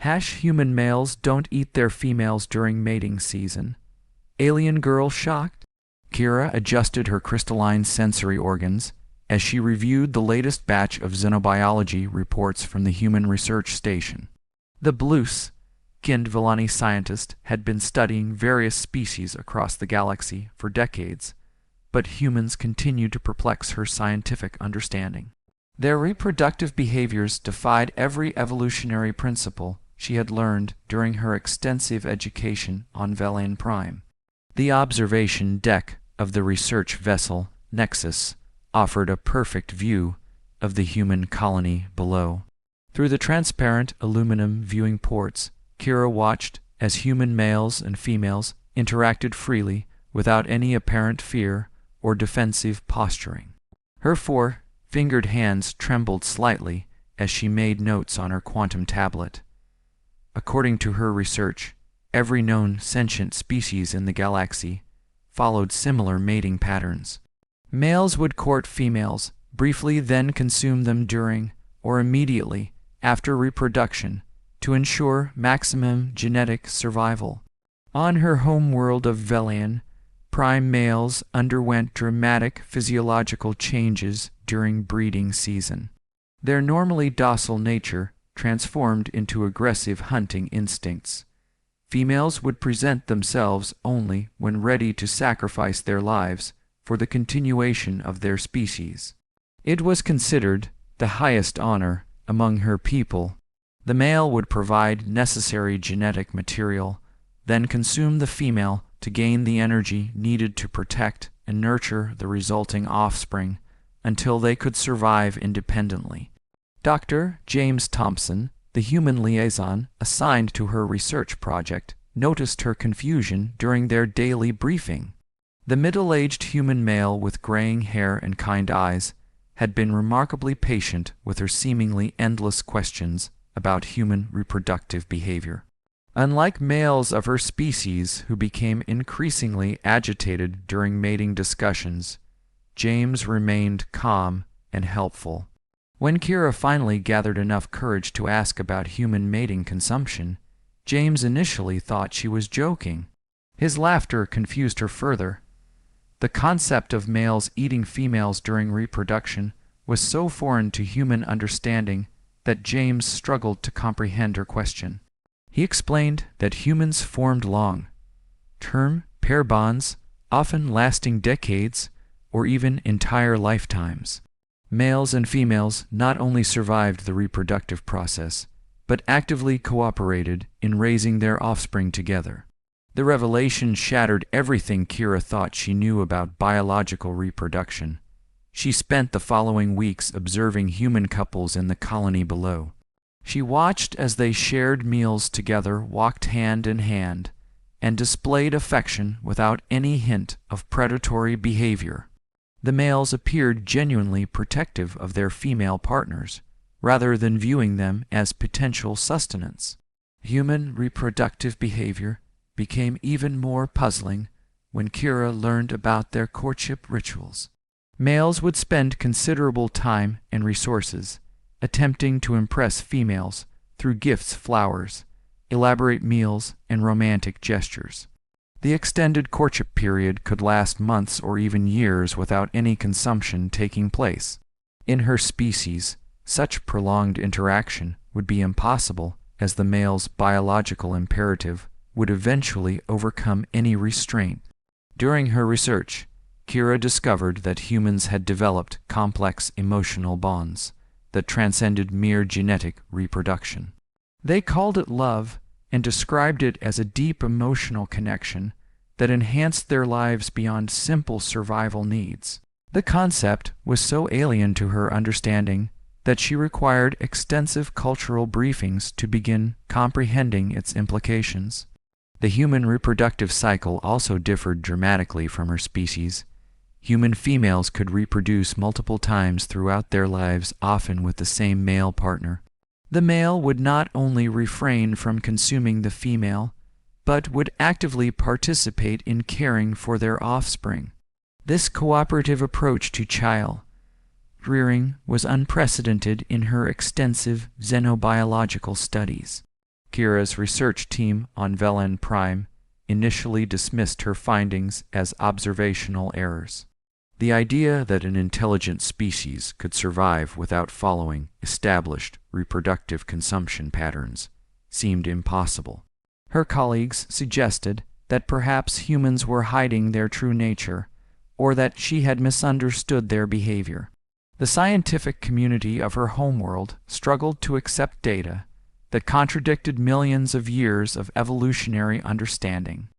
Human males don't eat their females during mating season. Alien girl shocked? Kira adjusted her crystalline sensory organs as she reviewed the latest batch of xenobiology reports from the Human Research Station. The blue-skinned Villani scientist had been studying various species across the galaxy for decades, but humans continued to perplex her scientific understanding. Their reproductive behaviors defied every evolutionary principle she had learned during her extensive education on Velen Prime. The observation deck of the research vessel Nexus offered a perfect view of the human colony below. Through the transparent aluminum viewing ports, Kira watched as human males and females interacted freely without any apparent fear or defensive posturing. Her four-fingered hands trembled slightly as she made notes on her quantum tablet. According to her research, every known sentient species in the galaxy followed similar mating patterns. Males would court females, briefly then consume them during or immediately after reproduction to ensure maximum genetic survival. On her homeworld of Velen, prime males underwent dramatic physiological changes during breeding season. Their normally docile nature transformed into aggressive hunting instincts. Females would present themselves only when ready to sacrifice their lives for the continuation of their species. It was considered the highest honor among her people. The male would provide necessary genetic material, then consume the female to gain the energy needed to protect and nurture the resulting offspring until they could survive independently. Dr. James Thompson, the human liaison assigned to her research project, noticed her confusion during their daily briefing. The middle-aged human male with graying hair and kind eyes had been remarkably patient with her seemingly endless questions about human reproductive behavior. Unlike males of her species who became increasingly agitated during mating discussions, James remained calm and helpful. When Kira finally gathered enough courage to ask about human mating consumption, James initially thought she was joking. His laughter confused her further. The concept of males eating females during reproduction was so foreign to human understanding that James struggled to comprehend her question. He explained that humans formed long-term pair bonds, often lasting decades or even entire lifetimes. Males and females not only survived the reproductive process, but actively cooperated in raising their offspring together. The revelation shattered everything Kira thought she knew about biological reproduction. She spent the following weeks observing human couples in the colony below. She watched as they shared meals together, walked hand in hand, and displayed affection without any hint of predatory behavior. The males appeared genuinely protective of their female partners, rather than viewing them as potential sustenance. Human reproductive behavior became even more puzzling when Kira learned about their courtship rituals. Males would spend considerable time and resources attempting to impress females through gifts, flowers, elaborate meals, and romantic gestures. The extended courtship period could last months or even years without any consumption taking place. In her species, such prolonged interaction would be impossible, as the male's biological imperative would eventually overcome any restraint. During her research, Kira discovered that humans had developed complex emotional bonds that transcended mere genetic reproduction. They called it love and described it as a deep emotional connection that enhanced their lives beyond simple survival needs. The concept was so alien to her understanding that she required extensive cultural briefings to begin comprehending its implications. The human reproductive cycle also differed dramatically from her species. Human females could reproduce multiple times throughout their lives, often with the same male partner. The male would not only refrain from consuming the female, but would actively participate in caring for their offspring. This cooperative approach to child rearing was unprecedented in her extensive xenobiological studies. Kira's research team on Velen Prime initially dismissed her findings as observational errors. The idea that an intelligent species could survive without following established reproductive consumption patterns seemed impossible. Her colleagues suggested that perhaps humans were hiding their true nature, or that she had misunderstood their behavior. The scientific community of her homeworld struggled to accept data that contradicted millions of years of evolutionary understanding.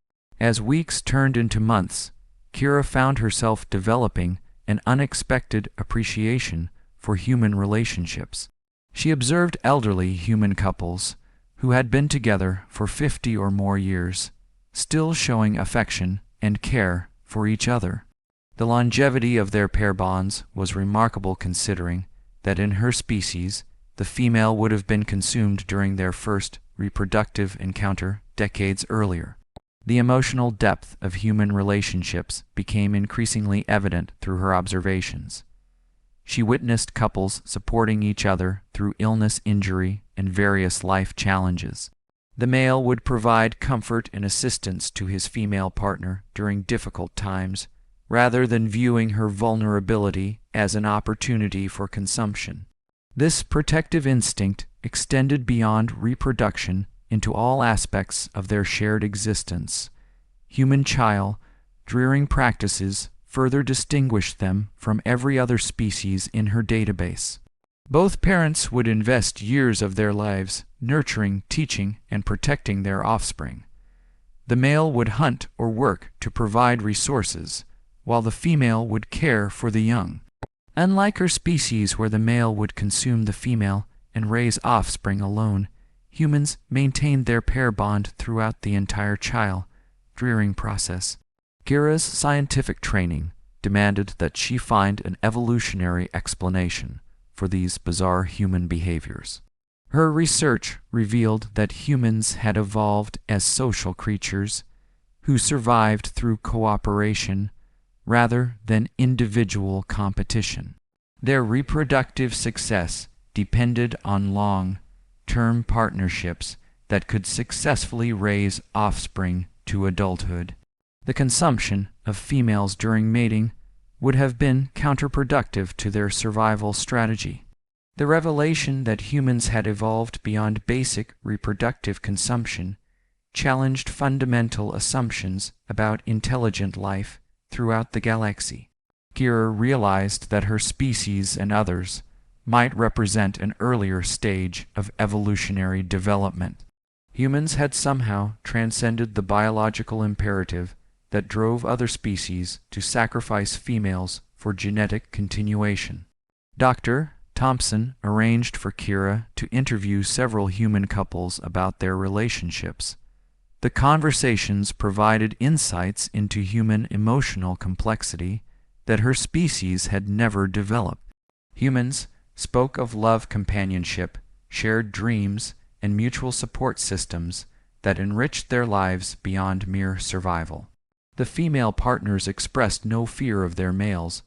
As weeks turned into months, Kira found herself developing an unexpected appreciation for human relationships. She observed elderly human couples who had been together for 50 or more years, still showing affection and care for each other. The longevity of their pair bonds was remarkable, considering that in her species, the female would have been consumed during their first reproductive encounter decades earlier. The emotional depth of human relationships became increasingly evident through her observations. She witnessed couples supporting each other through illness, injury, and various life challenges. The male would provide comfort and assistance to his female partner during difficult times, rather than viewing her vulnerability as an opportunity for consumption. This protective instinct extended beyond reproduction into all aspects of their shared existence. Human child-rearing practices further distinguished them from every other species in her database. Both parents would invest years of their lives nurturing, teaching, and protecting their offspring. The male would hunt or work to provide resources, while the female would care for the young. Unlike her species, where the male would consume the female and raise offspring alone, humans maintained their pair bond throughout the entire child-rearing process. Kira's scientific training demanded that she find an evolutionary explanation for these bizarre human behaviors. Her research revealed that humans had evolved as social creatures who survived through cooperation rather than individual competition. Their reproductive success depended on long-term partnerships that could successfully raise offspring to adulthood. The consumption of females during mating would have been counterproductive to their survival strategy. The revelation that humans had evolved beyond basic reproductive consumption challenged fundamental assumptions about intelligent life throughout the galaxy. Kira realized that her species and others might represent an earlier stage of evolutionary development. Humans had somehow transcended the biological imperative that drove other species to sacrifice females for genetic continuation. Dr. Thompson arranged for Kira to interview several human couples about their relationships. The conversations provided insights into human emotional complexity that her species had never developed. Humans spoke of love, companionship, shared dreams, and mutual support systems that enriched their lives beyond mere survival. The female partners expressed no fear of their males,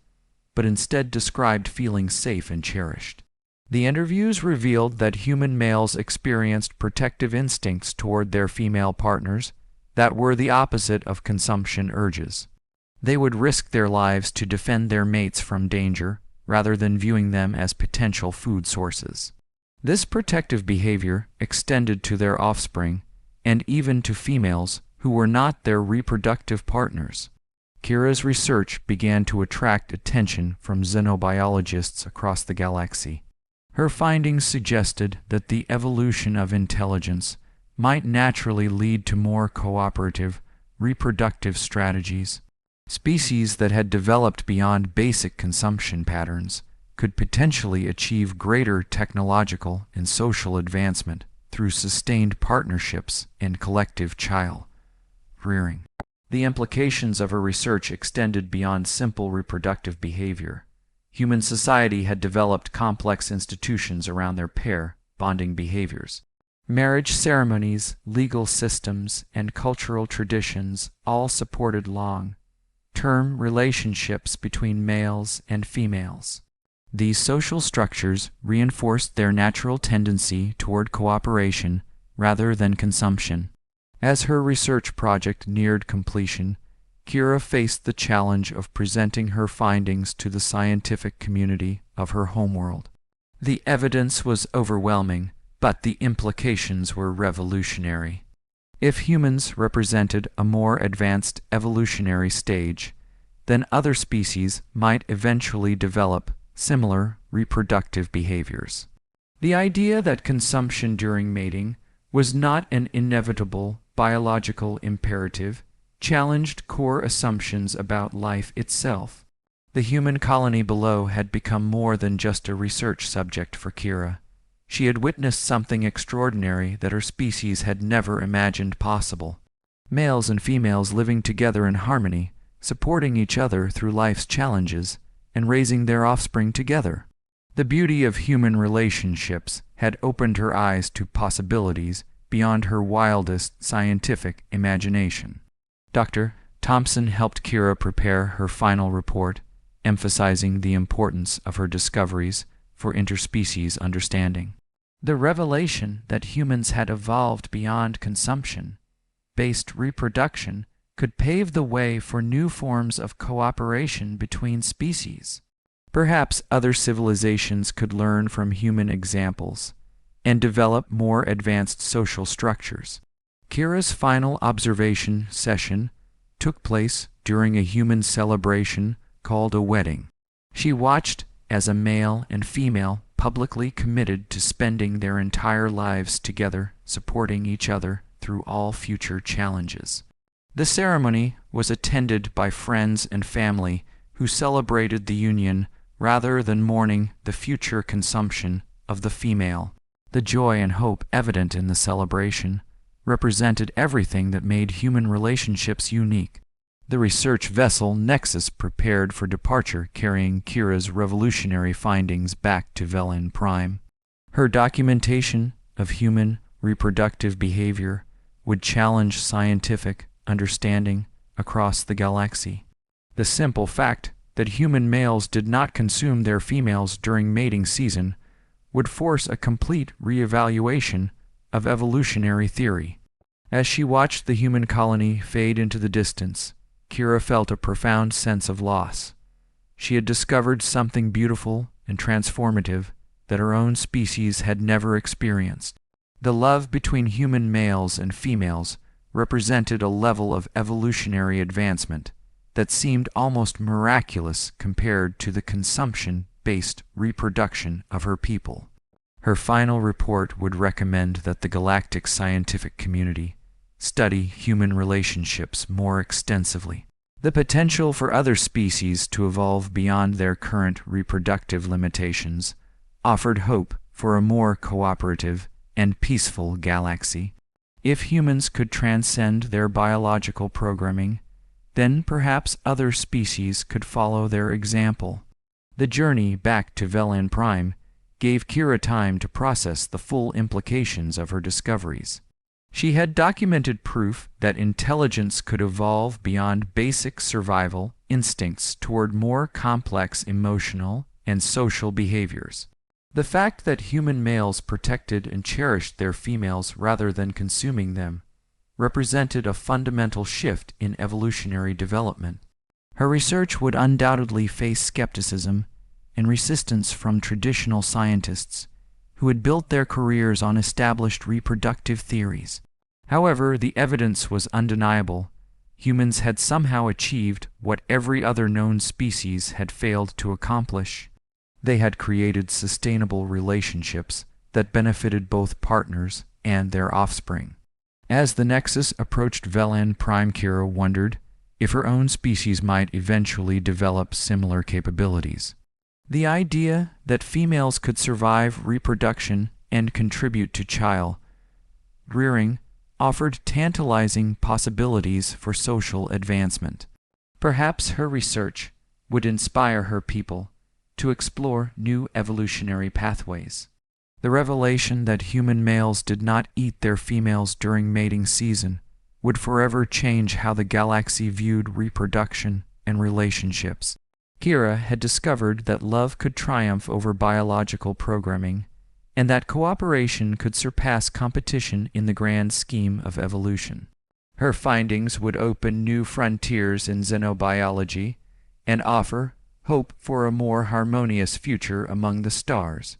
but instead described feeling safe and cherished. The interviews revealed that human males experienced protective instincts toward their female partners that were the opposite of consumption urges. They would risk their lives to defend their mates from danger, rather than viewing them as potential food sources. This protective behavior extended to their offspring, and even to females who were not their reproductive partners. Kira's research began to attract attention from xenobiologists across the galaxy. Her findings suggested that the evolution of intelligence might naturally lead to more cooperative, reproductive strategies. Species that had developed beyond basic consumption patterns could potentially achieve greater technological and social advancement through sustained partnerships and collective child-rearing. The implications of her research extended beyond simple reproductive behavior. Human society had developed complex institutions around their pair bonding behaviors. Marriage ceremonies, legal systems, and cultural traditions all supported long-term relationships between males and females. These social structures reinforced their natural tendency toward cooperation rather than consumption. As her research project neared completion, Kira faced the challenge of presenting her findings to the scientific community of her homeworld. The evidence was overwhelming, but the implications were revolutionary. If humans represented a more advanced evolutionary stage, then other species might eventually develop similar reproductive behaviors. The idea that consumption during mating was not an inevitable biological imperative challenged core assumptions about life itself. The human colony below had become more than just a research subject for Kira. She had witnessed something extraordinary that her species had never imagined possible. Males and females living together in harmony, supporting each other through life's challenges, and raising their offspring together. The beauty of human relationships had opened her eyes to possibilities beyond her wildest scientific imagination. Dr. Thompson helped Kira prepare her final report, emphasizing the importance of her discoveries for interspecies understanding. The revelation that humans had evolved beyond consumption-based reproduction could pave the way for new forms of cooperation between species. Perhaps other civilizations could learn from human examples and develop more advanced social structures. Kira's final observation session took place during a human celebration called a wedding. She watched as a male and female publicly committed to spending their entire lives together, supporting each other through all future challenges. The ceremony was attended by friends and family who celebrated the union rather than mourning the future consumption of the female. The joy and hope evident in the celebration represented everything that made human relationships unique. The research vessel Nexus prepared for departure, carrying Kira's revolutionary findings back to Velen Prime. Her documentation of human reproductive behavior would challenge scientific understanding across the galaxy. The simple fact that human males did not consume their females during mating season would force a complete reevaluation of evolutionary theory. As she watched the human colony fade into the distance, Kira felt a profound sense of loss. She had discovered something beautiful and transformative that her own species had never experienced. The love between human males and females represented a level of evolutionary advancement that seemed almost miraculous compared to the consumption-based reproduction of her people. Her final report would recommend that the galactic scientific community study human relationships more extensively. The potential for other species to evolve beyond their current reproductive limitations offered hope for a more cooperative and peaceful galaxy. If humans could transcend their biological programming, then perhaps other species could follow their example. The journey back to Velen Prime gave Kira time to process the full implications of her discoveries. She had documented proof that intelligence could evolve beyond basic survival instincts toward more complex emotional and social behaviors. The fact that human males protected and cherished their females rather than consuming them represented a fundamental shift in evolutionary development. Her research would undoubtedly face skepticism and resistance from traditional scientists who had built their careers on established reproductive theories. However, the evidence was undeniable. Humans had somehow achieved what every other known species had failed to accomplish. They had created sustainable relationships that benefited both partners and their offspring. As the Nexus approached Velen Prime, Kira wondered if her own species might eventually develop similar capabilities. The idea that females could survive reproduction and contribute to child rearing offered tantalizing possibilities for social advancement. Perhaps her research would inspire her people to explore new evolutionary pathways. The revelation that human males did not eat their females during mating season would forever change how the galaxy viewed reproduction and relationships. Kira had discovered that love could triumph over biological programming and that cooperation could surpass competition in the grand scheme of evolution. Her findings would open new frontiers in xenobiology and offer hope for a more harmonious future among the stars.